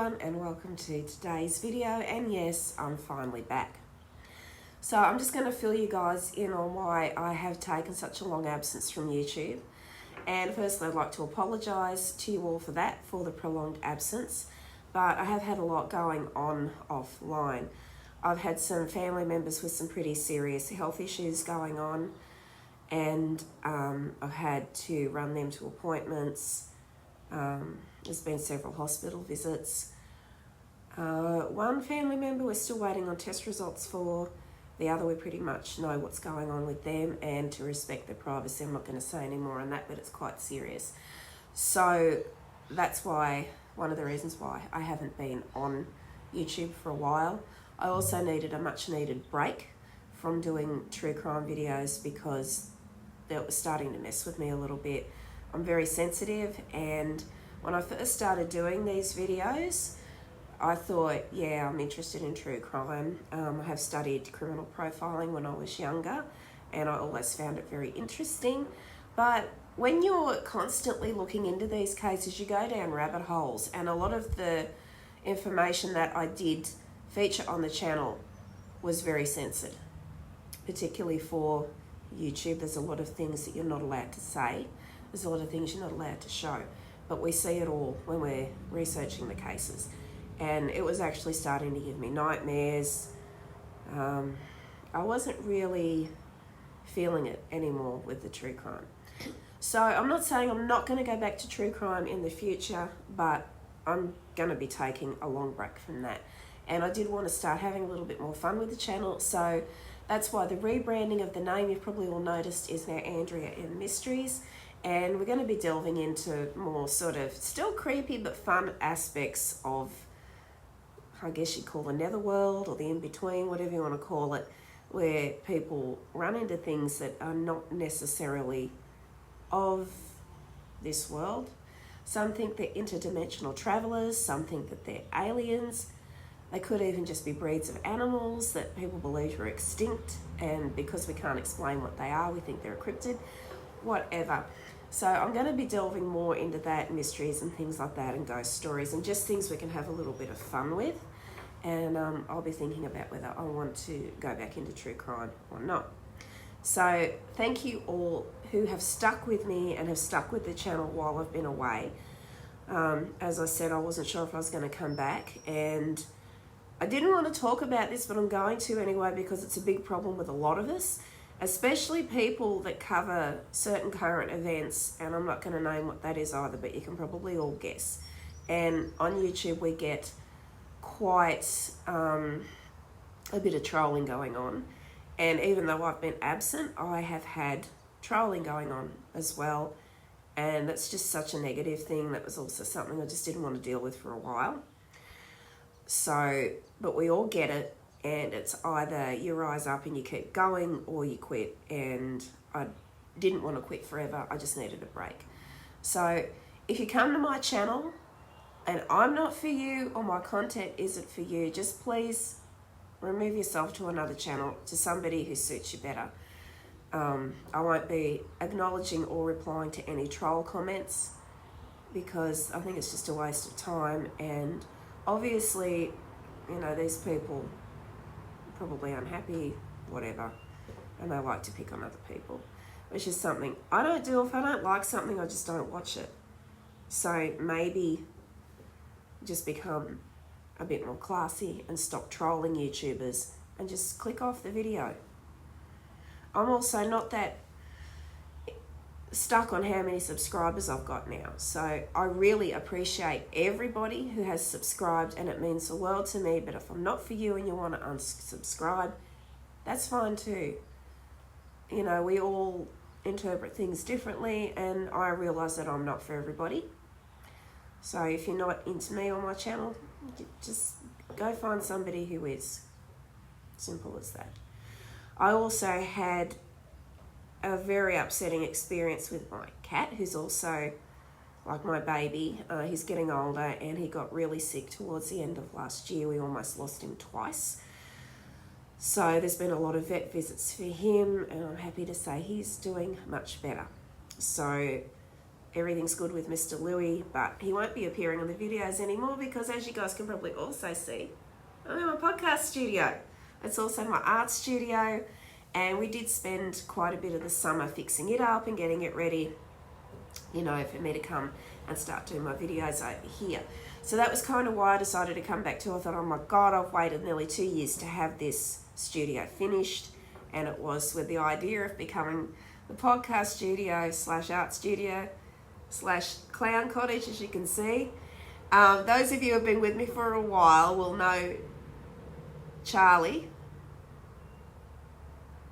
everyone, and welcome to today's video. And yes, I'm finally back. So I'm just going to fill you guys in on why I have taken such a long absence from YouTube. And firstly, I'd like to apologise to you all for that, for the prolonged absence. But I have had a lot going on offline. I've had some family members with some pretty serious health issues going on, and I've had to run them to appointments. There's been several hospital visits. One family member we're still waiting on test results for. The other, we pretty much know what's going on with them, and to respect their privacy, I'm not going to say any more on that, but it's quite serious. So that's why, one of the reasons why I haven't been on YouTube for a while. I also needed a much needed break from doing true crime videos because that was starting to mess with me a little bit. I'm very sensitive, and when I first started doing these videos, I thought, yeah, I'm interested in true crime. I have studied criminal profiling when I was younger, and I always found it very interesting. But when you're constantly looking into these cases, you go down rabbit holes, and a lot of the information that I did feature on the channel was very censored, particularly for YouTube. There's a lot of things that you're not allowed to say. There's a lot of things you're not allowed to show, but we see it all when we're researching the cases. And it was actually starting to give me nightmares. I wasn't really feeling it anymore with the true crime. So I'm not saying I'm not going to go back to true crime in the future, but I'm going to be taking a long break from that. And I did want to start having a little bit more fun with the channel, so that's why the rebranding of the name, you've probably all noticed, is now Andrea.M.Mysteries. And we're going to be delving into more sort of still creepy but fun aspects of, I guess you'd call the netherworld or the in-between, whatever you want to call it, where people run into things that are not necessarily of this world. Some think they're interdimensional travelers, some think that they're aliens. They could even just be breeds of animals that people believe are extinct, and because we can't explain what they are, we think they're a cryptid, whatever. So I'm going to be delving more into that, mysteries and things like that, and ghost stories, and just things we can have a little bit of fun with. And I'll be thinking about whether I want to go back into true crime or not. So thank you all who have stuck with me and have stuck with the channel while I've been away. As I said, I wasn't sure if I was going to come back, and I didn't want to talk about this, but I'm going to anyway because it's a big problem with a lot of us, especially people that cover certain current events, and I'm not going to name what that is either, but you can probably all guess. And on YouTube we get quite a bit of trolling going on, and even though I've been absent, I have had trolling going on as well, and that's just such a negative thing. That was also something I just didn't want to deal with for a while. So, but we all get it, and it's either you rise up and you keep going or you quit, and I didn't want to quit forever. I just needed a break. So if you come to my channel and I'm not for you, or my content isn't for you, just please remove yourself to another channel, to somebody who suits you better. I won't be acknowledging or replying to any troll comments because I think it's just a waste of time, and obviously, you know, these people are probably unhappy, whatever, and they like to pick on other people, which is something I don't do. If I don't like something, I just don't watch it. So maybe just become a bit more classy and stop trolling YouTubers and just click off the video. I'm also not that stuck on how many subscribers I've got now, so I really appreciate everybody who has subscribed, and it means the world to me. But if I'm not for you and you want to unsubscribe, that's fine too. You know, we all interpret things differently, and I realize that I'm not for everybody. So if you're not into me or my channel, just go find somebody who is. Simple as that. I also had a very upsetting experience with my cat, who's also like my baby. He's getting older, and he got really sick towards the end of last year. We almost lost him twice. So there's been a lot of vet visits for him, and I'm happy to say he's doing much better. So everything's good with Mr. Louie, but he won't be appearing on the videos anymore because, as you guys can probably also see, I'm in my podcast studio. It's also my art studio, and we did spend quite a bit of the summer fixing it up and getting it ready, you know, for me to come and start doing my videos over here. So that was kind of why I decided to come back to. I thought, oh my God, I've waited nearly 2 years to have this studio finished, and it was with the idea of becoming the podcast studio / art studio / clown cottage, as you can see. Those of you who have been with me for a while will know Charlie.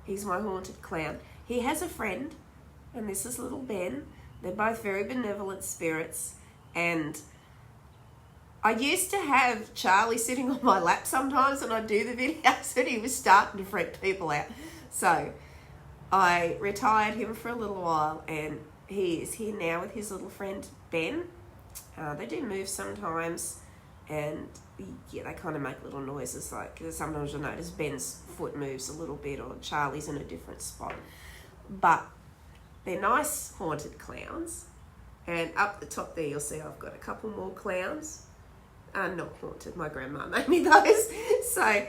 He's my haunted clown. He has a friend, and this is little Ben. They're both very benevolent spirits, and I used to have Charlie sitting on my lap sometimes when I do the videos, and he was starting to freak people out. So I retired him for a little while, and he is here now with his little friend Ben. They do move sometimes, and yeah, they kind of make little noises. Like sometimes you'll notice Ben's foot moves a little bit, or Charlie's in a different spot. But they're nice haunted clowns, and up the top there you'll see I've got a couple more clowns. Not haunted, my grandma made me those. So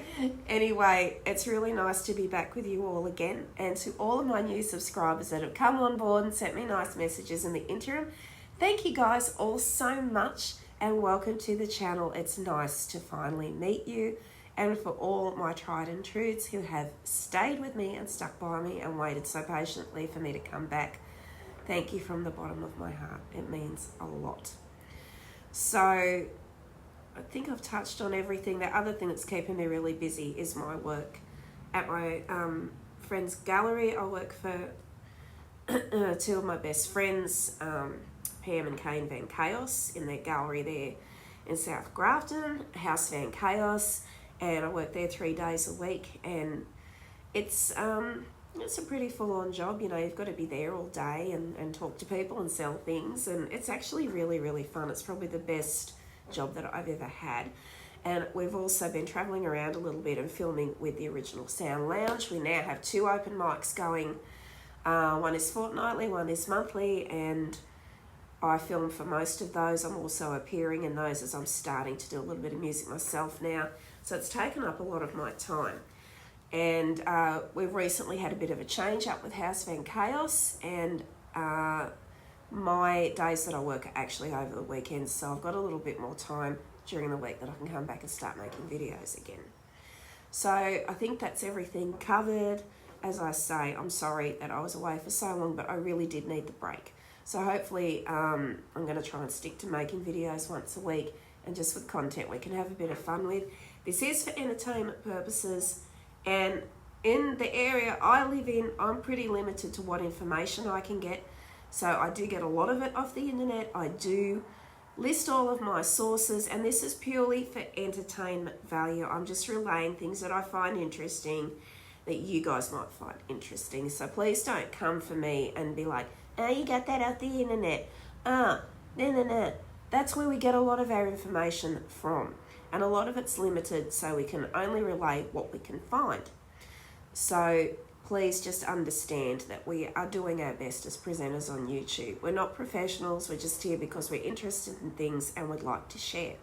anyway, it's really nice to be back with you all again, and to all of my new subscribers that have come on board and sent me nice messages in the interim, thank you guys all so much, and welcome to the channel. It's nice to finally meet you, and for all my tried and trues who have stayed with me and stuck by me and waited so patiently for me to come back, thank you from the bottom of my heart. It means a lot. So I think I've touched on everything. The other thing that's keeping me really busy is my work at my friend's gallery. I work for two of my best friends, Pam and Kane Van Chaos, in their gallery there in South Grafton, House Van Chaos, and I work there 3 days a week, and it's a pretty full-on job. You know, you've got to be there all day and talk to people and sell things, and it's actually really, really fun. It's probably the best job that I've ever had. And we've also been traveling around a little bit and filming with the Original Sound Lounge. We now have 2 open mics going. One is fortnightly, one is monthly, and I film for most of those. I'm also appearing in those as I'm starting to do a little bit of music myself now. So it's taken up a lot of my time. And we've recently had a bit of a change up with House Van Chaos, and my days that I work are actually over the weekends, so I've got a little bit more time during the week that I can come back and start making videos again. So I think that's everything covered. As I say, I'm sorry that I was away for so long, but I really did need the break. So hopefully I'm going to try and stick to making videos once a week, and just with content we can have a bit of fun with. This is for entertainment purposes, and in the area I live in, I'm pretty limited to what information I can get. So I do get a lot of it off the internet. I do list all of my sources, and this is purely for entertainment value. I'm just relaying things that I find interesting that you guys might find interesting. So please don't come for me and be like, oh, you got that off the internet. No. That's where we get a lot of our information from. And a lot of it's limited, so we can only relay what we can find. So please just understand that we are doing our best as presenters on YouTube. We're not professionals, we're just here because we're interested in things and would like to share.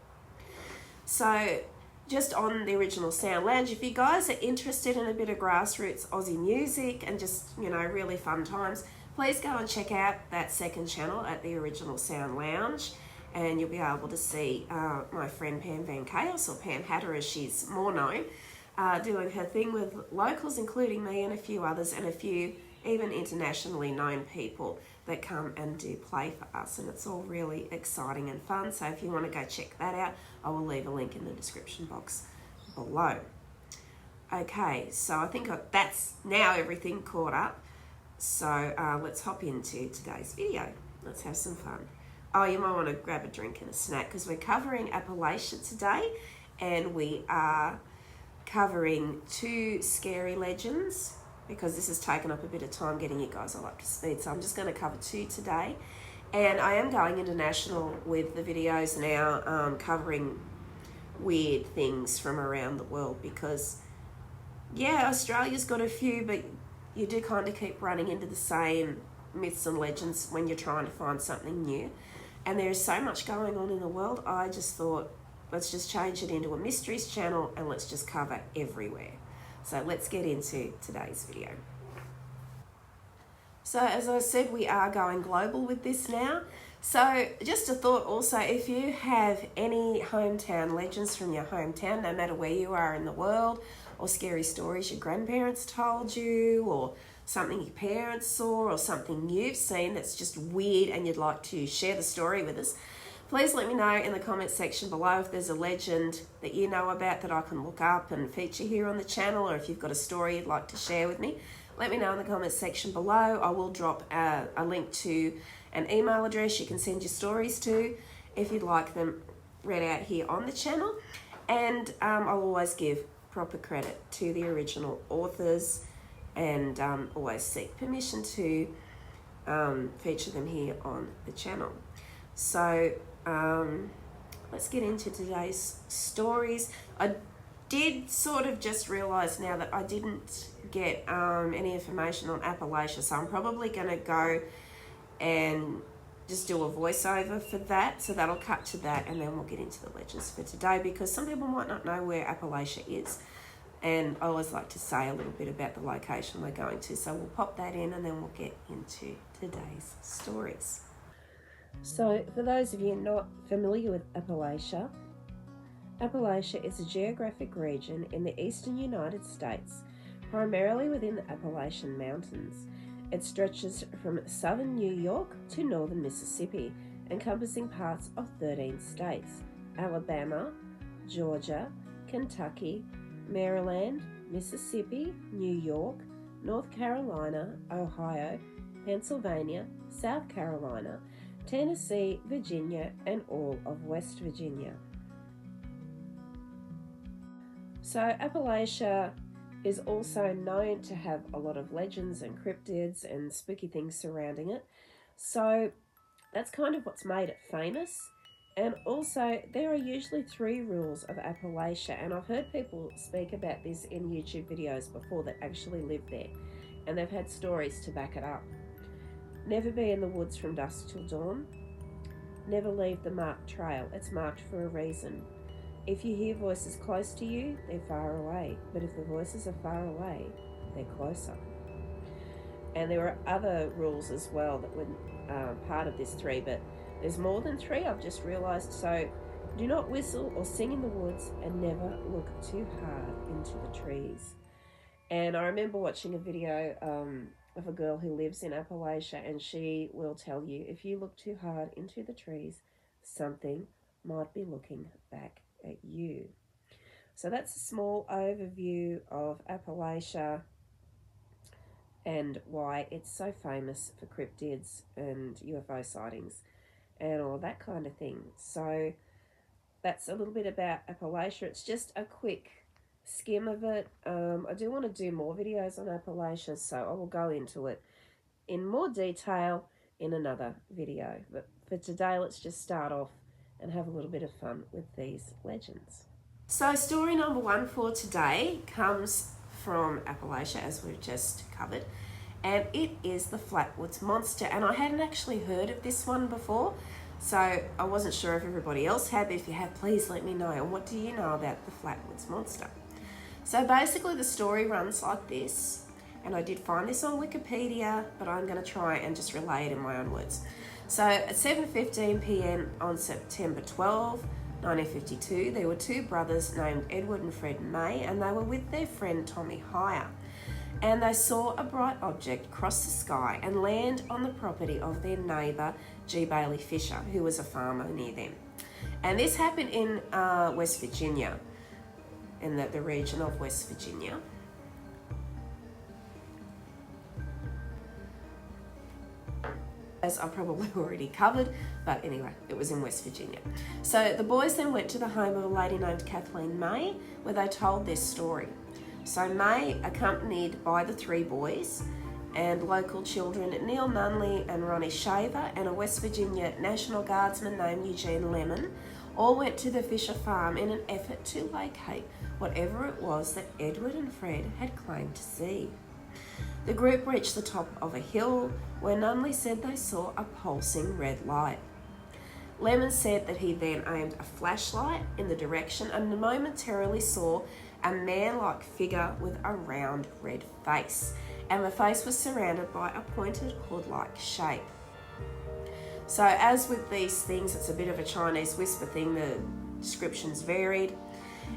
So just on the Original Sound Lounge, if you guys are interested in a bit of grassroots Aussie music and just, you know, really fun times, please go and check out that second channel at the Original Sound Lounge, and you'll be able to see my friend Pam Van Chaos, or Pam Hatter as she's more known, doing her thing with locals, including me and a few others, and a few even internationally known people that come and do play for us, and it's all really exciting and fun. So if you want to go check that out, I will leave a link in the description box below. Okay, so I think that's now everything caught up. So let's hop into today's video. Let's have some fun. Oh, you might want to grab a drink and a snack, because we're covering Appalachia today, and we are covering 2 scary legends, because this has taken up a bit of time getting you guys all up to speed. So I'm just going to cover 2 today, and I am going international with the videos now, covering weird things from around the world, because yeah, Australia's got a few, but you do kind of keep running into the same myths and legends when you're trying to find something new. And there's so much going on in the world, I just thought, let's just change it into a mysteries channel and let's just cover everywhere. So let's get into today's video. So as I said, we are going global with this now. So just a thought also, if you have any hometown legends from your hometown, no matter where you are in the world, or scary stories your grandparents told you, or something your parents saw, or something you've seen that's just weird and you'd like to share the story with us, please let me know in the comment section below if there's a legend that you know about that I can look up and feature here on the channel, or if you've got a story you'd like to share with me. Let me know in the comments section below. I will drop a link to an email address you can send your stories to if you'd like them read out here on the channel. And I'll always give proper credit to the original authors and always seek permission to feature them here on the channel. So let's get into today's stories. I did sort of just realise now that I didn't get any information on Appalachia, so I'm probably going to go and just do a voiceover for that, so that'll cut to that, and then we'll get into the legends for today, because some people might not know where Appalachia is, and I always like to say a little bit about the location we're going to, so we'll pop that in and then we'll get into today's stories. So for those of you not familiar with Appalachia, Appalachia is a geographic region in the eastern United States, primarily within the Appalachian Mountains. It stretches from southern New York to northern Mississippi, encompassing parts of 13 states: Alabama, Georgia, Kentucky, Maryland, Mississippi, New York, North Carolina, Ohio, Pennsylvania, South Carolina, Tennessee, Virginia, and all of West Virginia. So Appalachia is also known to have a lot of legends and cryptids and spooky things surrounding it. So that's kind of what's made it famous. And also there are usually 3 rules of Appalachia, and I've heard people speak about this in YouTube videos before that actually live there, and they've had stories to back it up. Never be in the woods from dusk till dawn. Never leave the marked trail. It's marked for a reason. If you hear voices close to you, they're far away. But if the voices are far away, they're closer. And there are other rules as well that were part of this 3, but there's more than 3, I've just realised. So do not whistle or sing in the woods, and never look too hard into the trees. And I remember watching a video of a girl who lives in Appalachia, and she will tell you, if you look too hard into the trees, something might be looking back at you. So that's a small overview of Appalachia and why it's so famous for cryptids and UFO sightings and all that kind of thing. So that's a little bit about Appalachia. It's just a quick skim of it. I do want to do more videos on Appalachia, so I will go into it in more detail in another video. But for today, let's just start off and have a little bit of fun with these legends. So story number 1 for today comes from Appalachia, as we've just covered, and it is the Flatwoods Monster. And I hadn't actually heard of this one before, so I wasn't sure if everybody else had, but if you have, please let me know. And what do you know about the Flatwoods Monster? So basically the story runs like this, and I did find this on Wikipedia, but I'm going to try and just relay it in my own words. So at 7:15 p.m. on September 12, 1952, there were 2 brothers named Edward and Fred May, and they were with their friend Tommy Hire. And they saw a bright object cross the sky and land on the property of their neighbour, G. Bailey Fisher, who was a farmer near them. And this happened in West Virginia, in the region of West Virginia. As I probably already covered, but anyway, it was in West Virginia. So the boys then went to the home of a lady named Kathleen May, where they told their story. So May, accompanied by the 3 boys and local children Neil Nunley and Ronnie Shaver, and a West Virginia National Guardsman named Eugene Lemon, all went to the Fisher farm in an effort to locate whatever it was that Edward and Fred had claimed to see. The group reached the top of a hill where Nunley said they saw a pulsing red light. Lemon said that he then aimed a flashlight in the direction and momentarily saw a man-like figure with a round red face, and the face was surrounded by a pointed hood-like shape. So as with these things, it's a bit of a Chinese whisper thing. The descriptions varied,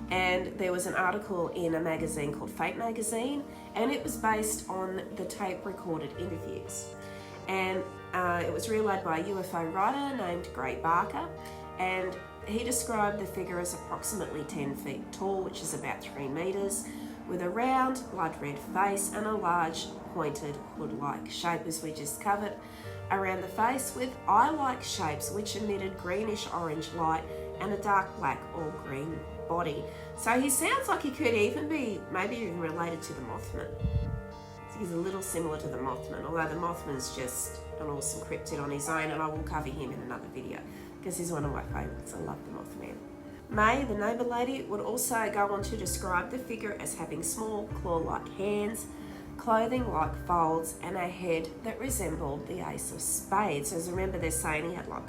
and there was an article in a magazine called Fate magazine, and it was based on the tape recorded interviews, and it was relayed by a UFO writer named Gray Barker, and he described the figure as approximately 10 feet tall, which is about 3 meters, with a round blood red face and a large pointed hood-like shape, as we just covered, around the face, with eye-like shapes which emitted greenish orange light and a dark black or green body. So he sounds like he could even be maybe even related to the Mothman. He's a little similar to the Mothman, although the Mothman's just an awesome cryptid on his own, and I will cover him in another video because he's one of my favourites. I love the Mothman. May, the neighbour lady, would also go on to describe the figure as having small claw-like hands, clothing like folds, and a head that resembled the ace of spades. As remember, they're saying he had like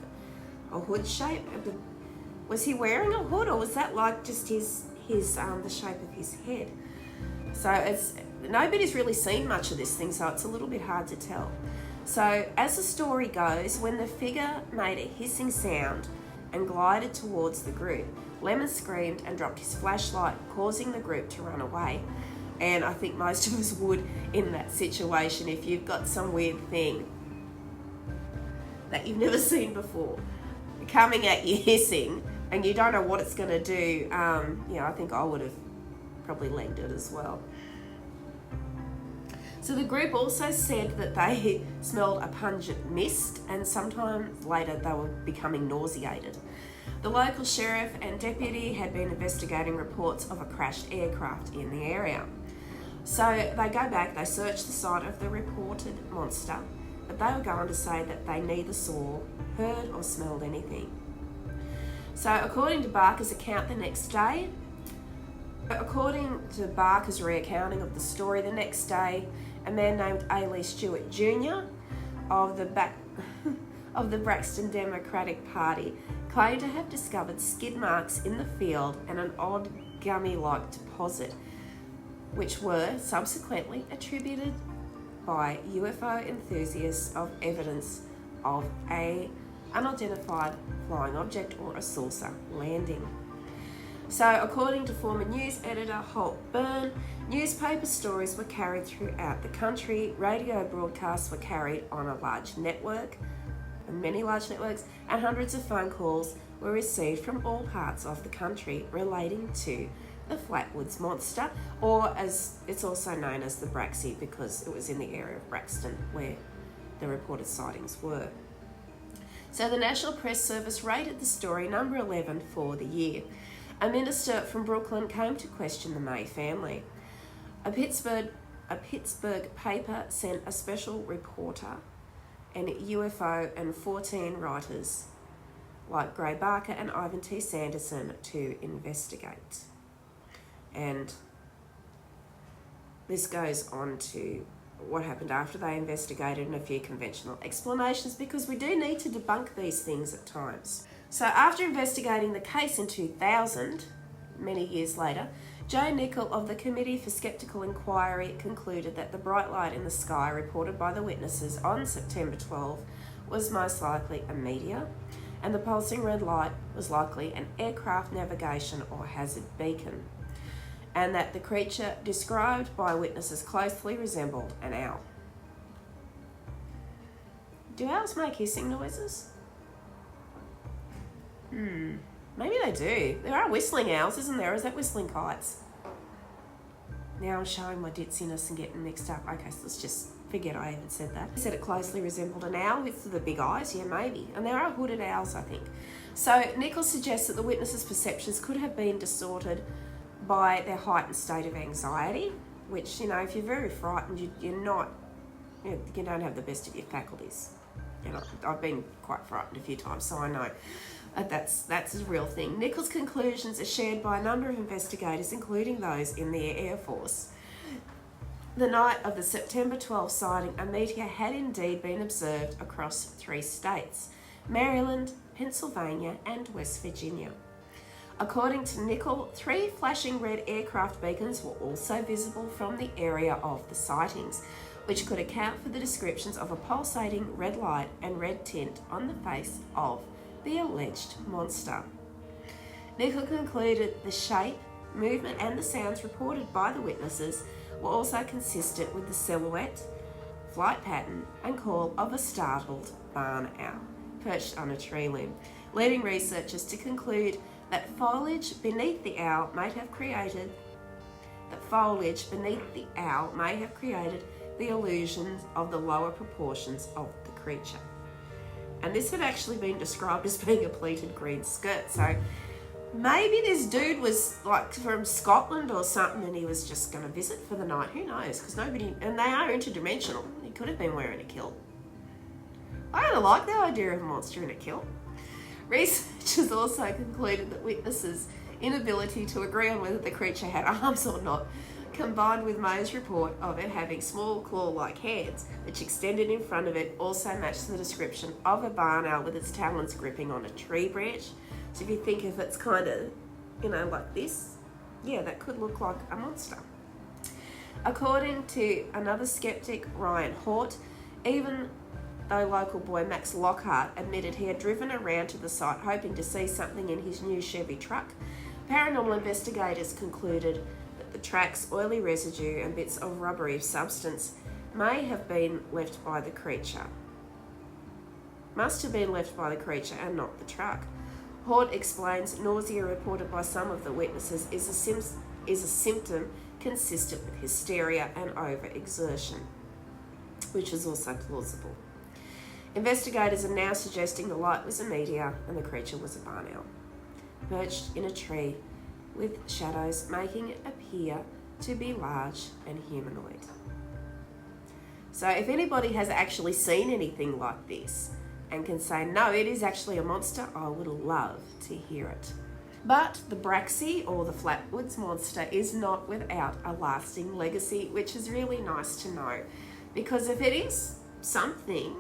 a hood shape. Was he wearing a hood, or was that like just the shape of his head? So nobody's really seen much of this thing, so it's a little bit hard to tell. So as the story goes, when the figure made a hissing sound and glided towards the group, Lemon screamed and dropped his flashlight, causing the group to run away. And I think most of us would in that situation. If you've got some weird thing that you've never seen before coming at you hissing and you don't know what it's going to do, I think I would have probably legged it as well. So the group also said that they smelled a pungent mist, and sometimes later they were becoming nauseated. The local sheriff and deputy had been investigating reports of a crashed aircraft in the area. So they go back, they search the site of the reported monster, but they were going to say that they neither saw, heard or smelled anything. So according to Barker's account the next day, according to Barker's recounting of the story, the next day, a man named A. Lee Stewart Jr. of the Braxton Democratic Party claimed to have discovered skid marks in the field and an odd gummy-like deposit, which were subsequently attributed by UFO enthusiasts of evidence of an unidentified flying object or a saucer landing. So according to former news editor Holt Byrne, newspaper stories were carried throughout the country, radio broadcasts were carried on a large network, many large networks, and hundreds of phone calls were received from all parts of the country relating to the Flatwoods monster, or as it's also known as the Braxie, because it was in the area of Braxton where the reported sightings were. So the National Press Service rated the story number 11 for the year. A minister from Brooklyn came to question the May family. A Pittsburgh paper sent a special reporter, an UFO, and 14 writers like Gray Barker and Ivan T. Sanderson to investigate. And this goes on to what happened after they investigated and a few conventional explanations, because we do need to debunk these things at times. So after investigating the case in 2000, many years later, Joe Nickel of the Committee for Skeptical Inquiry concluded that the bright light in the sky reported by the witnesses on September 12 was most likely a meteor, and the pulsing red light was likely an aircraft navigation or hazard beacon, and that the creature described by witnesses closely resembled an owl. Do owls make hissing noises? Maybe they do. There are whistling owls, isn't there? Or is that whistling kites? Now I'm showing my ditziness and getting mixed up. Okay, so let's just forget I even said that. He said it closely resembled an owl with the big eyes. Yeah, maybe. And there are hooded owls, I think. So Nichols suggests that the witnesses' perceptions could have been distorted by their heightened state of anxiety, which, if you're very frightened, you don't have the best of your faculties. I've been quite frightened a few times, so I know that's a real thing. Nichols' conclusions are shared by a number of investigators, including those in the Air Force. The night of the September 12 sighting, a meteor had indeed been observed across 3 states: Maryland, Pennsylvania, and West Virginia. According to Nickel, 3 flashing red aircraft beacons were also visible from the area of the sightings, which could account for the descriptions of a pulsating red light and red tint on the face of the alleged monster. Nickel concluded the shape, movement, and the sounds reported by the witnesses were also consistent with the silhouette, flight pattern, and call of a startled barn owl perched on a tree limb, leading researchers to conclude that foliage beneath the owl may have created the illusions of the lower proportions of the creature. And this had actually been described as being a pleated green skirt. So maybe this dude was like from Scotland or something and he was just going to visit for the night. Who knows? Because and they are interdimensional. He could have been wearing a kilt. I kind of like the idea of a monster in a kilt. Researchers also concluded that witnesses' inability to agree on whether the creature had arms or not, combined with Moe's report of it having small claw-like hands which extended in front of it, also matched the description of a barn owl with its talons gripping on a tree branch. So if you think if it's kind of, like this, yeah, that could look like a monster. According to another skeptic, Ryan Hort, even though local boy Max Lockhart admitted he had driven around to the site hoping to see something in his new Chevy truck, paranormal investigators concluded that the track's oily residue and bits of rubbery substance must have been left by the creature and not the truck. Hort explains nausea reported by some of the witnesses is a symptom consistent with hysteria and overexertion, which is also plausible. Investigators are now suggesting the light was a meteor and the creature was a barn owl, perched in a tree with shadows making it appear to be large and humanoid. So if anybody has actually seen anything like this and can say, no, it is actually a monster, I would love to hear it. But the Braxy, or the Flatwoods monster, is not without a lasting legacy, which is really nice to know. Because if it is something,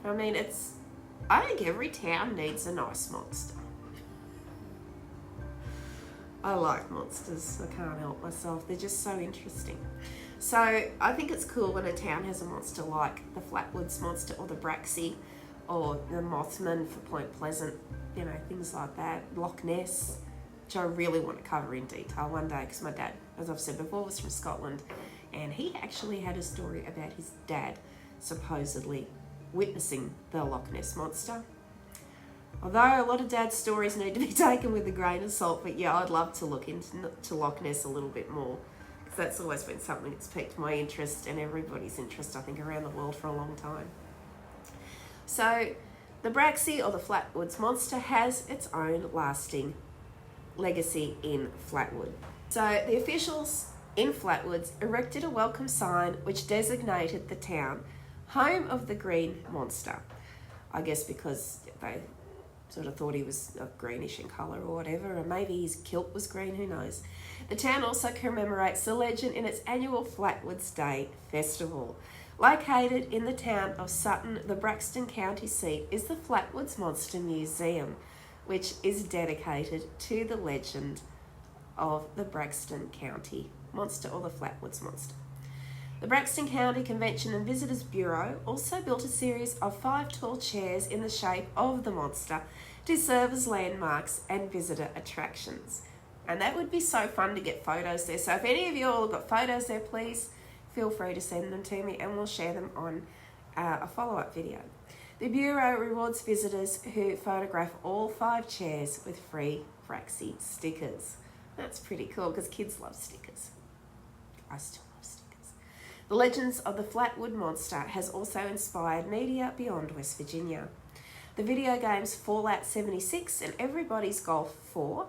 I think every town needs a nice monster. I like monsters, I can't help myself. They're just so interesting. So I think it's cool when a town has a monster like the Flatwoods monster or the Braxy or the Mothman for Point Pleasant, things like that. Loch Ness, which I really want to cover in detail one day because my dad, as I've said before, was from Scotland and he actually had a story about his dad supposedly witnessing the Loch Ness monster. Although a lot of dad's stories need to be taken with a grain of salt, but yeah, I'd love to look into Loch Ness a little bit more because that's always been something that's piqued my interest and everybody's interest, I think, around the world for a long time. So the Braxy, or the Flatwoods monster, has its own lasting legacy in Flatwood. So the officials in Flatwoods erected a welcome sign which designated the town home of the green monster. I guess because they sort of thought he was greenish in colour or whatever, or maybe his kilt was green, who knows. The town also commemorates the legend in its annual Flatwoods Day Festival. Located in the town of Sutton, the Braxton County seat, is the Flatwoods Monster Museum, which is dedicated to the legend of the Braxton County Monster, or the Flatwoods Monster. The Braxton County Convention and Visitors Bureau also built a series of 5 tall chairs in the shape of the monster to serve as landmarks and visitor attractions. And that would be so fun to get photos there. So if any of you all have got photos there, please feel free to send them to me and we'll share them on a follow-up video. The Bureau rewards visitors who photograph all 5 chairs with free Braxy stickers. That's pretty cool because kids love stickers. I still love stickers. The Legends of the Flatwood Monster has also inspired media beyond West Virginia. The video games Fallout 76 and Everybody's Golf 4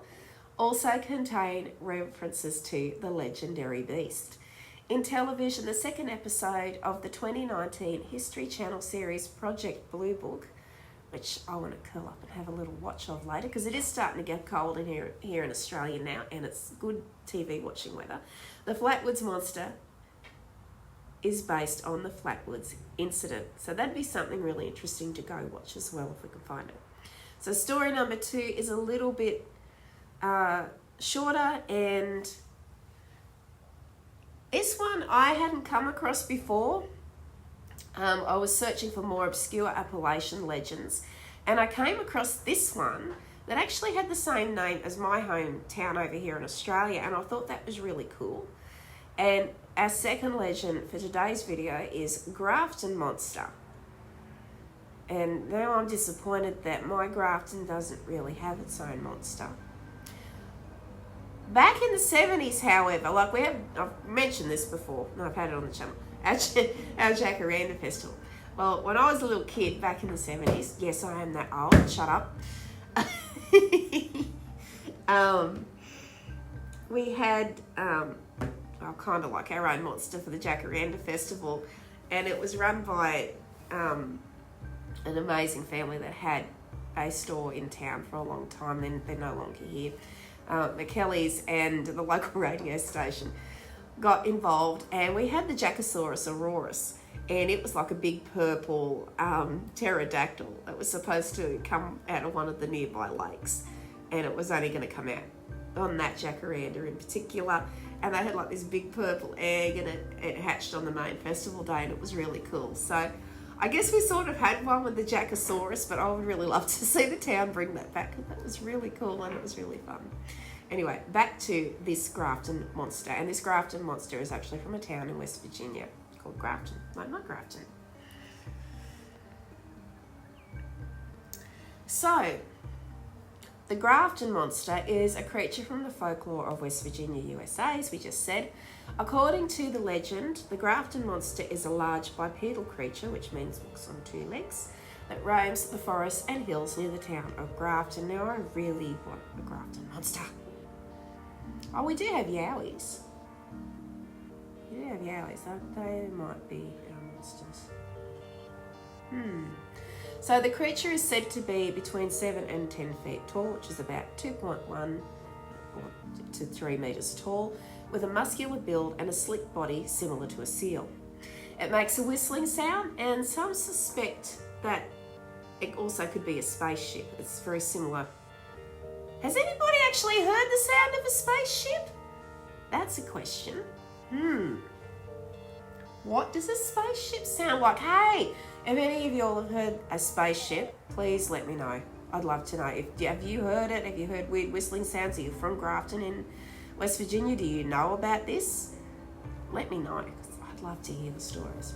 also contain references to the legendary beast. In television, the second episode of the 2019 History Channel series Project Blue Book, which I want to curl up and have a little watch of later because it is starting to get cold in here in Australia now and it's good TV watching weather. The Flatwoods Monster is based on the Flatwoods incident. So that'd be something really interesting to go watch as well if we can find it. So story number 2 is a little bit shorter, and this one I hadn't come across before. I was searching for more obscure Appalachian legends, and I came across this one that actually had the same name as my hometown over here in Australia, and I thought that was really cool. And our second legend for today's video is Grafton Monster. And now I'm disappointed that my Grafton doesn't really have its own monster. Back in the 70s, however, like I've mentioned this before, and I've had it on the channel, our Jacaranda Festival. Well, when I was a little kid back in the 70s, yes, I am that old, shut up. We had kind of like our own monster for the Jacaranda Festival, and it was run by an amazing family that had a store in town for a long time. Then they're no longer here. McKelly's and the local radio station got involved, and we had the Jackosaurus aurorus, and it was like a big purple pterodactyl that was supposed to come out of one of the nearby lakes, and it was only going to come out on that Jacaranda in particular, and they had like this big purple egg, and it hatched on the main festival day, and it was really cool. So I guess we sort of had one with the Jackosaurus, but I would really love to see the town bring that back, because that was really cool and it was really fun. Anyway, back to this Grafton Monster, and this Grafton Monster is actually from a town in West Virginia called Grafton. No, not Grafton. So, the Grafton Monster is a creature from the folklore of West Virginia, USA, as we just said. According to the legend, the Grafton Monster is a large bipedal creature, which means walks on 2 legs, that roams the forests and hills near the town of Grafton. Now, I really want a Grafton Monster. Oh, we do have yowies. We do have yowies. They might be our monsters. So the creature is said to be between 7 and 10 feet tall, which is about 2.1 to 3 meters tall, with a muscular build and a slick body similar to a seal. It makes a whistling sound, and some suspect that it also could be a spaceship. It's very similar. Has anybody actually heard the sound of a spaceship? That's a question. What does a spaceship sound like? Hey, if any of you all have heard a spaceship, please let me know. I'd love to know. Have you heard it? Have you heard weird whistling sounds? Are you from Grafton in West Virginia? Do you know about this? Let me know, because I'd love to hear the stories.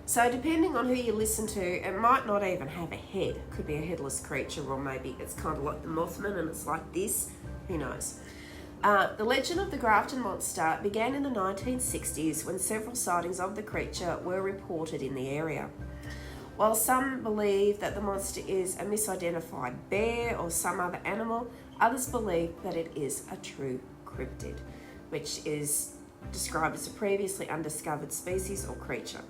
So depending on who you listen to, it might not even have a head. It could be a headless creature, or maybe it's kind of like the Mothman and it's like this. Who knows? The legend of the Grafton Monster began in the 1960s when several sightings of the creature were reported in the area. While some believe that the monster is a misidentified bear or some other animal, others believe that it is a true cryptid, which is described as a previously undiscovered species or creature.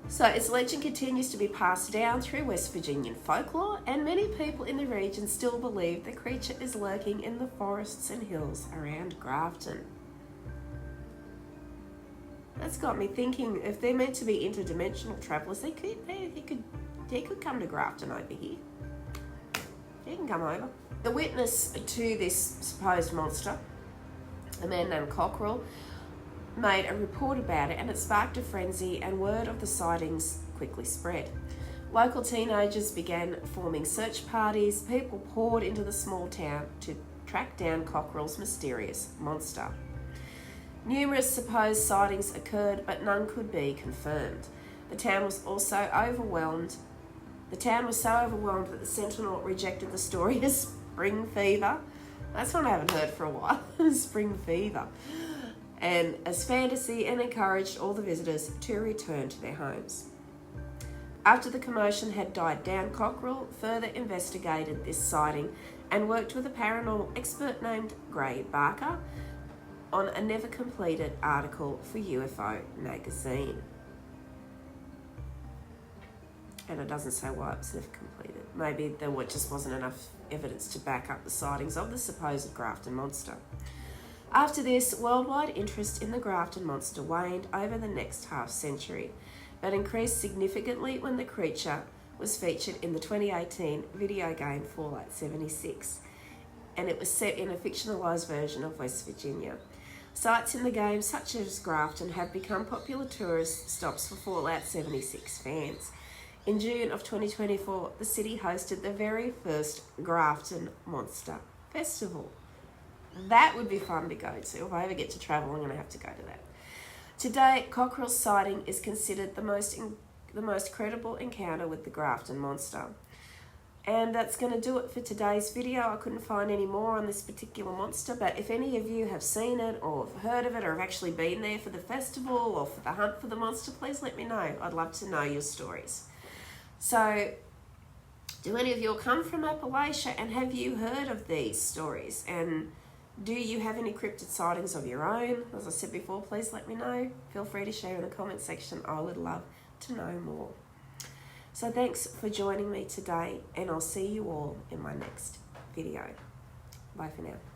So its legend continues to be passed down through West Virginian folklore, and many people in the region still believe the creature is lurking in the forests and hills around Grafton. That's got me thinking, if they're meant to be interdimensional travellers, he could come to Grafton over here. He can come over. The witness to this supposed monster, a man named Cockrell, made a report about it, and it sparked a frenzy, and word of the sightings quickly spread. Local teenagers began forming search parties. People poured into the small town to track down Cockrell's mysterious monster. Numerous supposed sightings occurred, but none could be confirmed. The town was so overwhelmed that the Sentinel rejected the story as spring fever. That's one I haven't heard for a while. Spring fever. And as fantasy, and encouraged all the visitors to return to their homes. After the commotion had died down, Cockrell further investigated this sighting and worked with a paranormal expert named Gray Barker on a never completed article for UFO magazine. And it doesn't say why it was never completed. Maybe there just wasn't enough evidence to back up the sightings of the supposed Grafton monster. After this, worldwide interest in the Grafton monster waned over the next half century, but increased significantly when the creature was featured in the 2018 video game Fallout 76, and it was set in a fictionalised version of West Virginia. Sites in the game, such as Grafton, have become popular tourist stops for Fallout 76 fans. In June of 2024, the city hosted the very first Grafton Monster Festival. That would be fun to go to. If I ever get to travel, I'm going to have to go to that. Today, Cockerell's sighting is considered the most credible encounter with the Grafton Monster. And that's going to do it for today's video. I couldn't find any more on this particular monster, but if any of you have seen it or have heard of it or have actually been there for the festival or for the hunt for the monster, please let me know. I'd love to know your stories. So, do any of you come from Appalachia, and have you heard of these stories? And do you have any cryptid sightings of your own? As I said before, please let me know. Feel free to share in the comment section. I would love to know more. So thanks for joining me today, and I'll see you all in my next video. Bye for now.